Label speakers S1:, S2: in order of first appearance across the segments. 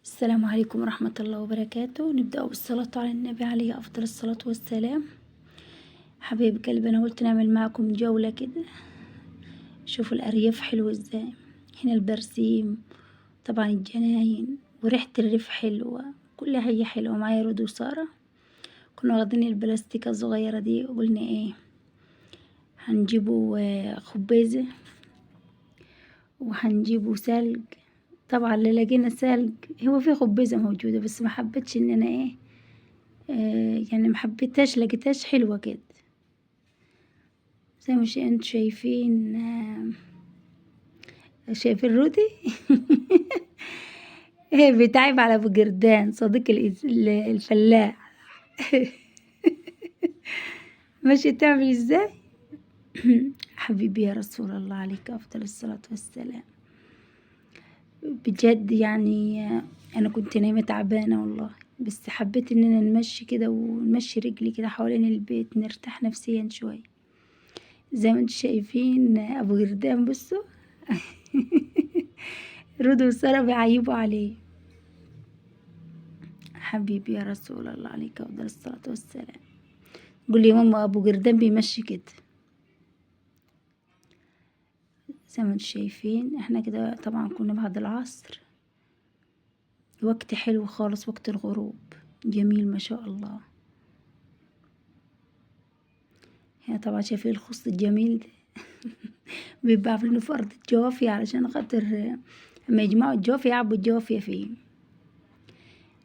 S1: السلام عليكم ورحمة الله وبركاته. نبدأ بالصلاة على النبي عليه أفضل الصلاة والسلام. حبايب قلبي، أنا قلت نعمل معكم جولة كده. شوفوا الأرياف حلو ازاي. هنا البرسيم، طبعا الجناين وريحة الريف حلوة، كل حاجة حلوة. معايا رود وسارة. كنا واخدين البلاستيكة الصغيرة دي وقلنا ايه، هنجيبوا خبازة وهنجيبوا سلج. طبعا اللي لقينا سلج، هو في خبزة موجودة بس ما حبيتش ان انا ايه، يعني محبتهاش، لقيتهاش حلوة كده زي ما انتوا شايفين. شايفين رودي ايه بيتعب على ابو جردان صديق الفلاح ماشي تعمل ازاي حبيبي يا رسول الله عليك افضل الصلاة والسلام. بجد يعني انا كنت نايمة تعبانة والله، بس حبيت اننا نمشي كده ونمشي رجلي كده حوالين البيت نرتاح نفسيا شوية. زي ما انتوا شايفين ابو جردان، بصوا رود وسارة بيعيبوا عليه. حبيبي يا رسول الله عليك افضل الصلاة والسلام. قول لي ماما ابو جردان بيمشي كده. زي ما انتوا شايفين احنا كده، طبعا كنا بعد العصر، وقت حلو خالص، وقت الغروب جميل ما شاء الله. هنا طبعا شايفين الخص الجميل ده بيبقى عاملينه في ارض الجوافية علشان خاطر لما يجمعوا الجوافية يعبوا الجوافية فيه.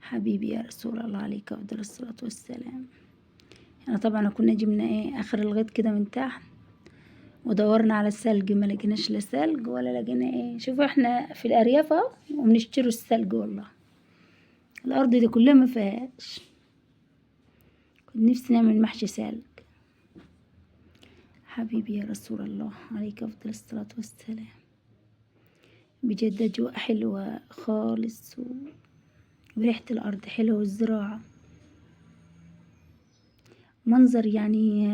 S1: حبيبي يا رسول الله عليك افضل الصلاة والسلام. يعني طبعا كنا جبنا ايه اخر الغيط كده من تحت، ودورنا على الثلج ما لقيناش لا ثلج ولا لقينا ايه. شوفوا احنا في الارياف اهو وبنشتروا الثلج، والله الارض دي كلها ما فيهاش. كنت نفسي نعمل محشي ثلج. حبيبي يا رسول الله عليك افضل الصلاة والسلام. بجد اجواء حلوة خالص وريحة الارض حلوة والزراعة منظر يعني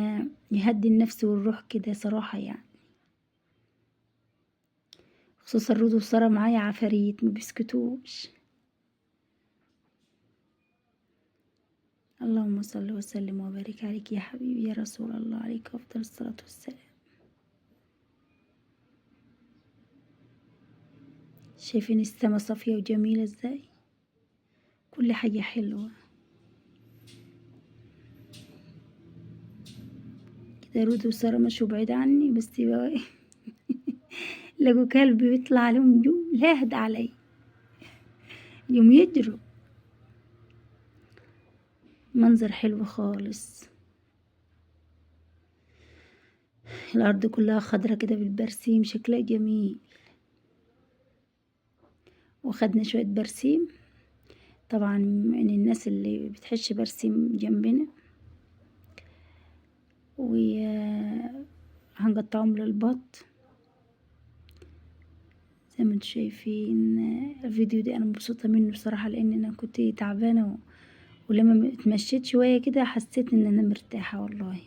S1: يهدي النفس والروح كده صراحة يعني. خصوصا رود وسارة معايا عفاريت ما بيسكتوش. اللهم صل وسلم وبارك عليك يا حبيبي يا رسول الله عليك افضل الصلاة والسلام. شايفين السما صافية وجميلة ازاي، كل حاجة حلوة كده. رود وسارة مشوا بعيد عني، بس بقى إيه لقوا كلب بيطلع عليهم يوم لا يهدى علي، يوم يجروا. منظر حلو خالص، الأرض كلها خضرة كده بالبرسيم، شكلها جميل. وخدنا شوية برسيم، طبعا من الناس اللي بتحش برسيم جنبنا، وهنقطعهم للبط. زي ما انتوا شايفين الفيديو ده انا مبسوطة منه بصراحة، لان انا كنت تعبانة ولما اتمشيت شوية كده حسيت ان انا مرتاحة والله.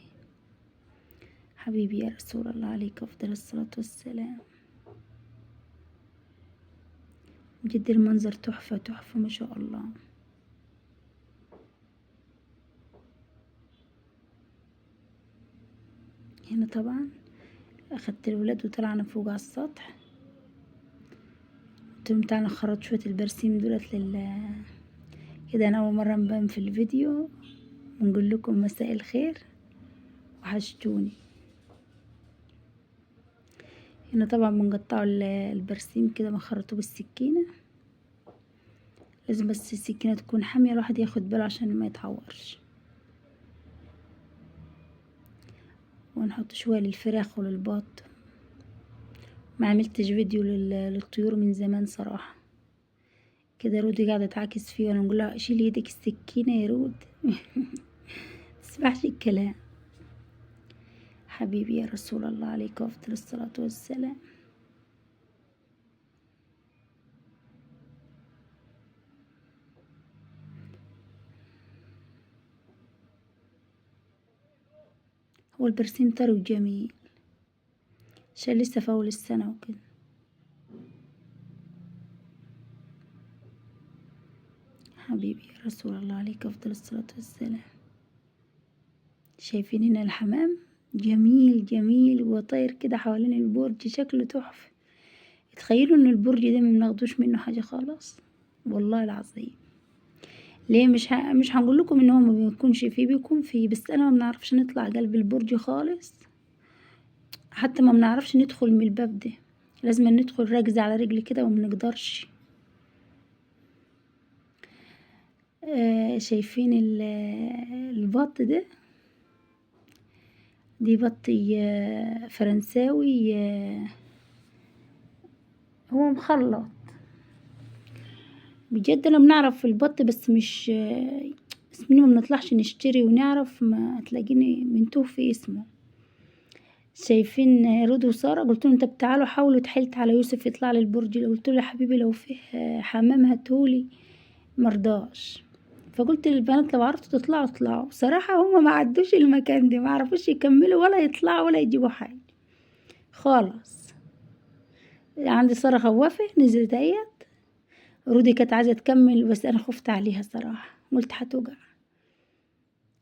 S1: حبيبي يا رسول الله عليك افضل الصلاة والسلام. بجد المنظر تحفة تحفة ما شاء الله. هنا طبعا اخدت الولاد وطلعنا فوق على السطح، قلت لهم تعالى نخرط شوية البرسيم دولت كده. انا اول مرة نبان في الفيديو ونقول لكم مساء الخير، وحشتوني. هنا طبعا بنقطعوا البرسيم كده، بنخرطه بالسكينة. لازم بس السكينة تكون حامية، الواحد ياخد باله عشان ما يتعورش. ونحط شوية للفراخ وللبط. ما عملتش فيديو للطيور من زمان صراحة. كده رودي قاعدة تعاكس فيه وانا نقولها شيلي ايدك السكينة يا رود تسمعش الكلام. حبيبي يا رسول الله عليك افضل الصلاة والسلام. هو البرسيم طري وجميل، عشان لسه في اول السنة وكده. حبيبي يا رسول الله عليك أفضل الصلاة والسلام. شايفين هنا الحمام جميل جميل وطاير كده حوالين البرج، شكله تحفة. تخيلوا ان البرج ده ما بناخدوش منه حاجة خالص، والله العظيم. ليه؟ مش هنقول لكم ان هو ما بيكونش فيه، بيكون فيه، بس انا ما بنعرفش نطلع قلب البرج خالص، حتى ما بنعرفش ندخل من الباب ده، لازم ندخل راكزة على رجلي كده وما بنقدرش. شايفين البط ده؟ دي بطي فرنساوي، هو مخلط بجد. انا بنعرف البط بس مش اسمه، ما بنطلعش نشتري ونعرف، ما تلاقيني منتوه في اسمه. شايفين رود وسارة؟ قلت لهم طب تعالوا حاولوا، اتحايلت على يوسف يطلع لي البرج، قلت له يا حبيبي لو فيه حمام هاتهولي، مرضاش. فقلت للبنات لو عرفتوا تطلعوا اطلعوا. صراحة هما ما عدوش المكان ده، ما عرفوش يكملوا ولا يطلعوا ولا يجيبوا حاجة خالص. عندي سارة خوافة نزلت اهيت، رودي كانت عايزة تكمل بس انا خفت عليها صراحة، قلت هتوجع،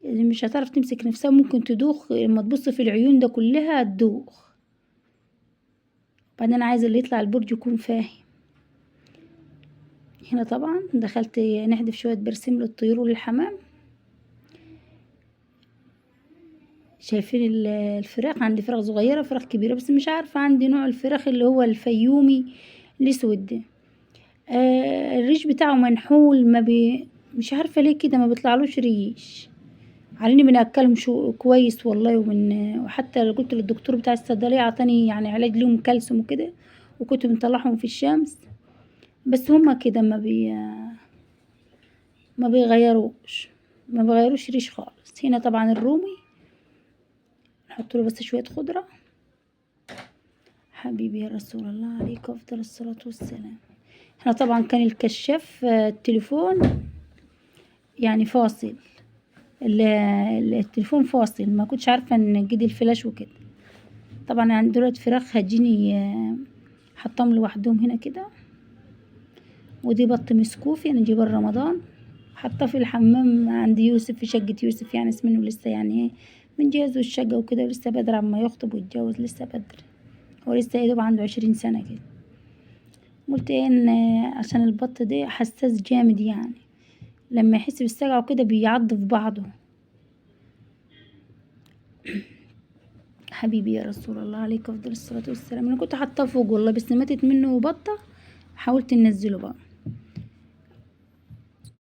S1: اللي مش هتعرف تمسك نفسها ممكن تدوخ، لما تبص في العيون ده كلها تدوخ. بعدين انا عايزة اللي يطلع البرج يكون فاهم. هنا طبعا دخلت نحذف شوية برسيم للطيور وللحمام. شايفين الفراخ؟ عندي فراخ صغيرة فراخ كبيرة، بس مش عارفة عندي نوع الفراخ اللي هو الفيومي الاسود ده. الريش بتاعه منحول، مش عارفة ليه كده ما بيطلعلوش ريش. عليني بنأكلهم شو كويس والله، وحتى قلت للدكتور بتاع الصيدلية عطاني يعني علاج لهم كالسيوم وكده، وكنت بنطلعهم في الشمس، بس هما كده ما بيغيروش ريش خالص. هنا طبعا الرومي نحط له بس شوية خضرة. حبيبي يا رسول الله عليك أفضل الصلاة والسلام. هنا طبعا كان الكشاف التليفون يعني فاصل، التليفون فاصل، ما كنتش عارفة ان نجد الفلاش وكده. طبعا عندي دولت فراخ هجيني حطهم لوحدهم هنا كده. ودي بط مسكوفي انا جايبه رمضان، حاطاه في الحمام عند يوسف في شقة يوسف، يعني اسمه لسه يعني ايه بنجهزوا الشقة وكده، ولسه بدري عما يخطب ويتجوز، لسه بدري، هو لسه يدوب عنده 20 سنة كده. قلت ايه ان عشان البط ده حساس جامد، يعني لما يحس بالسجع وكده بيعض في بعضه. حبيبي يا رسول الله عليك افضل الصلاة والسلام. انا كنت حاطاه فوق والله، بس ماتت منه بطة، حاولت ننزله بقى.